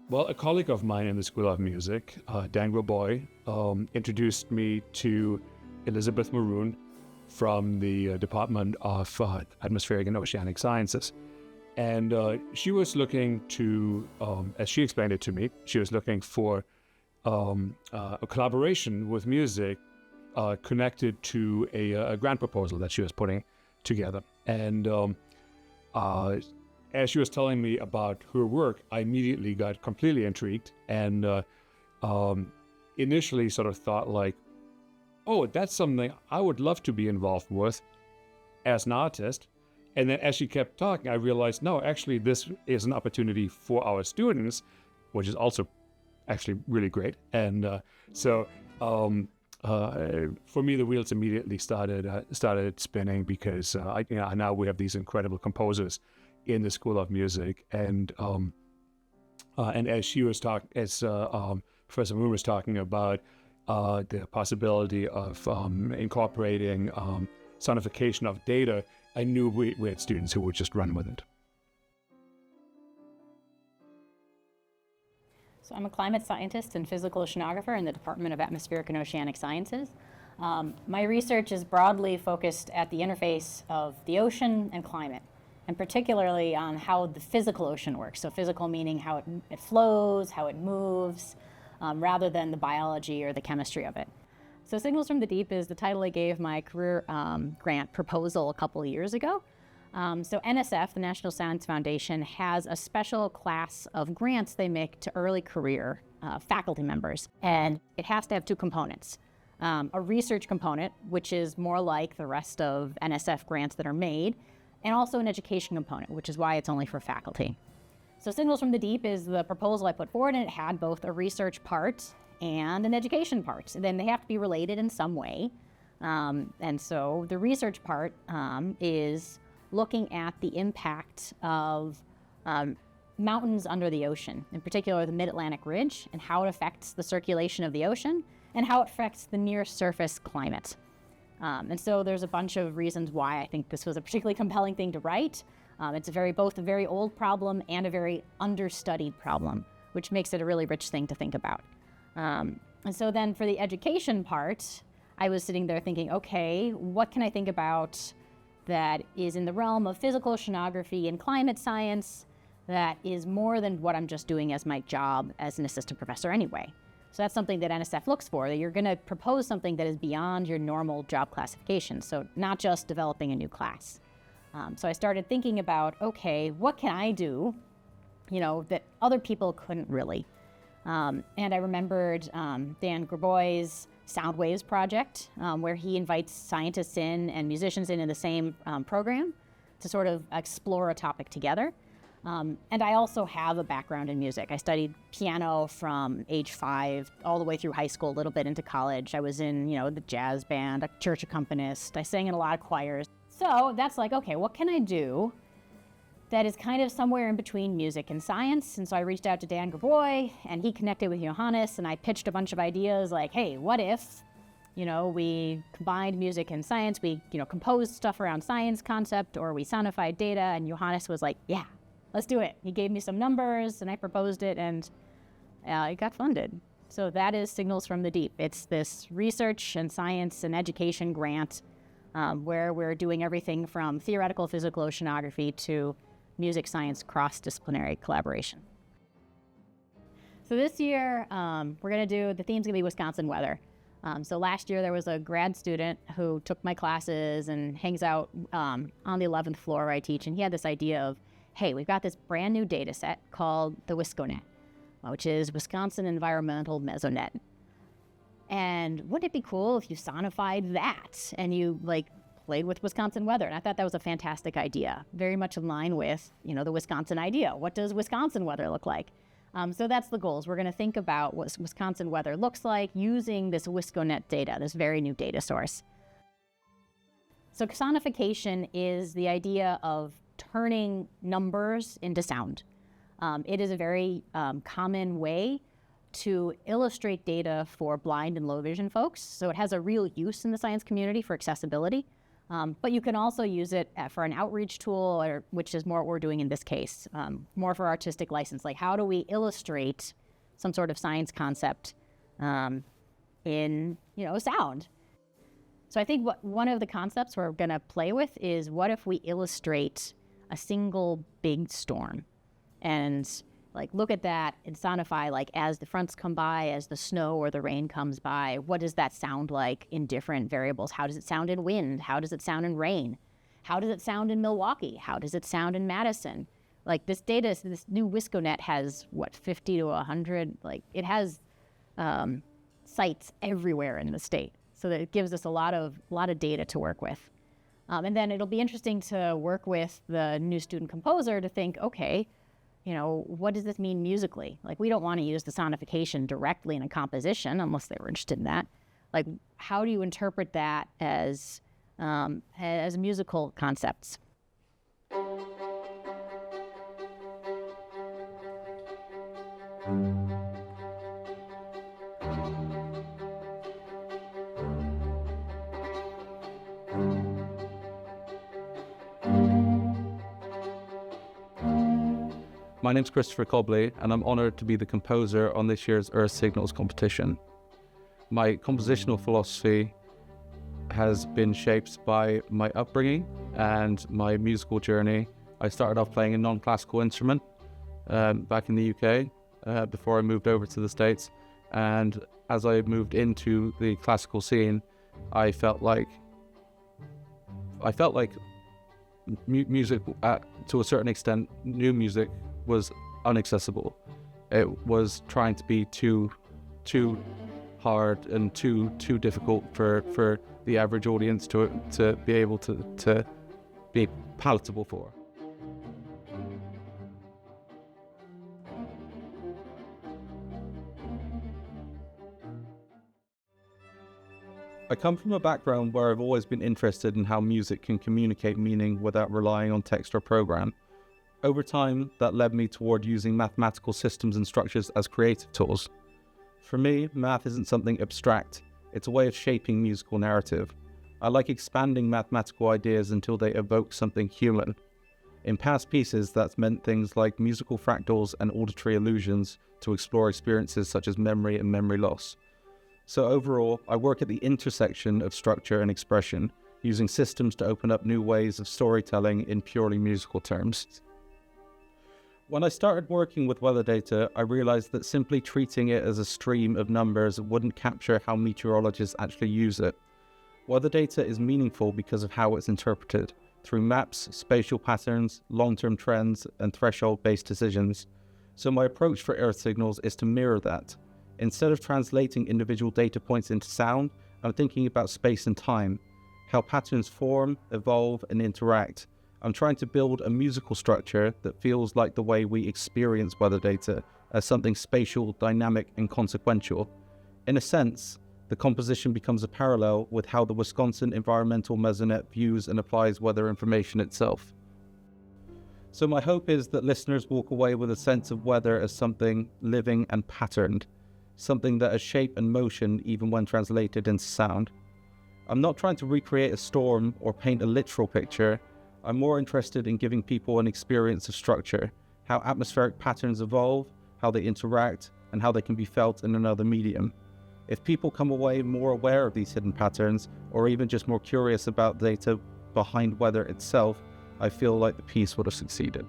Well, a colleague of mine in the School of Music, Dan Graboy, introduced me to Elizabeth Maroon from the Department of Atmospheric and Oceanic Sciences. And she was looking to, as she explained it to me, she was looking for a collaboration with music connected to a grant proposal that she was putting together. And as she was telling me about her work, I immediately got completely intrigued and initially sort of thought like, oh, that's something I would love to be involved with as an artist. And then as she kept talking, I realized, no, actually, this is an opportunity for our students, which is also actually really great. And so for me, the wheels immediately started spinning because now we have these incredible composers in the School of Music, and as she was Professor Moon was talking about the possibility of incorporating sonification of data, I knew we had students who would just run with it. So I'm a climate scientist and physical oceanographer in the Department of Atmospheric and Oceanic Sciences. My research is broadly focused at the interface of the ocean and climate, and particularly on how the physical ocean works. So physical meaning how it flows, how it moves, rather than the biology or the chemistry of it. So Signals from the Deep is the title I gave my career grant proposal a couple of years ago. So NSF, the National Science Foundation, has a special class of grants they make to early career faculty members. And it has to have two components. A research component, which is more like the rest of NSF grants that are made, and also an education component, which is why it's only for faculty. So Signals from the Deep is the proposal I put forward, and it had both a research part and an education part. And then they have to be related in some way. And so the research part is looking at the impact of mountains under the ocean, in particular the Mid-Atlantic Ridge, and how it affects the circulation of the ocean, and how it affects the near-surface climate. And so there's a bunch of reasons why I think this was a particularly compelling thing to write. It's both a very old problem and a very understudied problem, which makes it a really rich thing to think about. And so then for the education part, I was sitting there thinking, okay, what can I think about that is in the realm of physical oceanography and climate science that is more than what I'm just doing as my job as an assistant professor anyway? So that's something that NSF looks for, that you're going to propose something that is beyond your normal job classification, so not just developing a new class. So I started thinking about, okay, what can I do, that other people couldn't really? And I remembered Dan Graboy's Sound Waves project, where he invites scientists in and musicians in the same program to sort of explore a topic together. And I also have a background in music. I studied piano from age 5 all the way through high school, a little bit into college. I was in, the jazz band, a church accompanist. I sang in a lot of choirs. So that's like, okay, what can I do that is kind of somewhere in between music and science? And so I reached out to Dan Graboy, and he connected with Johannes, and I pitched a bunch of ideas like, hey, what if, we combined music and science, we, composed stuff around science concept, or we sonified data, and Johannes was like, yeah, let's do it. He gave me some numbers, and I proposed it, and it got funded. So that is Signals from the Deep. It's this research and science and education grant where we're doing everything from theoretical physical oceanography to music science cross-disciplinary collaboration. So this year, we're going to do, the theme's going to be Wisconsin weather. So last year there was a grad student who took my classes and hangs out on the 11th floor where I teach, and he had this idea of, hey, we've got this brand new data set called the Wisconet, which is Wisconsin Environmental Mesonet. And wouldn't it be cool if you sonified that and you played with Wisconsin weather? And I thought that was a fantastic idea, very much in line with, the Wisconsin idea. What does Wisconsin weather look like? So that's the goals. We're going to think about what Wisconsin weather looks like using this Wisconet data, this very new data source. So sonification is the idea of turning numbers into sound. It is a very common way to illustrate data for blind and low vision folks. So it has a real use in the science community for accessibility. But you can also use it for an outreach tool, which is more what we're doing in this case, more for artistic license. Like, how do we illustrate some sort of science concept in, sound? So I think one of the concepts we're going to play with is, what if we illustrate a single big storm and look at that and soundify, as the fronts come by, as the snow or the rain comes by, what does that sound like in different variables? How does it sound in wind? How does it sound in rain? How does it sound in Milwaukee? How does it sound in Madison? This data, this new Wisconet has 50 to 100, it has sites everywhere in the state. So that it gives us a lot of data to work with. And then it'll be interesting to work with the new student composer to think, okay, what does this mean musically? We don't want to use the sonification directly in a composition unless they were interested in that. How do you interpret that as musical concepts? My name's Christopher Cobley, and I'm honoured to be the composer on this year's Earth Signals competition. My compositional philosophy has been shaped by my upbringing and my musical journey. I started off playing a non-classical instrument back in the UK before I moved over to the States, and as I moved into the classical scene, I felt like music, to a certain extent, new music was inaccessible. It was trying to be too hard and too difficult for the average audience to be able to be palatable for. I come from a background where I've always been interested in how music can communicate meaning without relying on text or program. Over time, that led me toward using mathematical systems and structures as creative tools. For me, math isn't something abstract, it's a way of shaping musical narrative. I like expanding mathematical ideas until they evoke something human. In past pieces, that's meant things like musical fractals and auditory illusions to explore experiences such as memory and memory loss. So overall, I work at the intersection of structure and expression, using systems to open up new ways of storytelling in purely musical terms. When I started working with weather data, I realized that simply treating it as a stream of numbers wouldn't capture how meteorologists actually use it. Weather data is meaningful because of how it's interpreted, through maps, spatial patterns, long-term trends, and threshold-based decisions. So my approach for Earth Signals is to mirror that. Instead of translating individual data points into sound, I'm thinking about space and time, how patterns form, evolve, and interact. I'm trying to build a musical structure that feels like the way we experience weather data, as something spatial, dynamic, and consequential. In a sense, the composition becomes a parallel with how the Wisconsin Environmental Mesonet views and applies weather information itself. So my hope is that listeners walk away with a sense of weather as something living and patterned, something that has shape and motion even when translated into sound. I'm not trying to recreate a storm or paint a literal picture. I'm more interested in giving people an experience of structure, how atmospheric patterns evolve, how they interact, and how they can be felt in another medium. If people come away more aware of these hidden patterns, or even just more curious about data behind weather itself, I feel like the piece would have succeeded.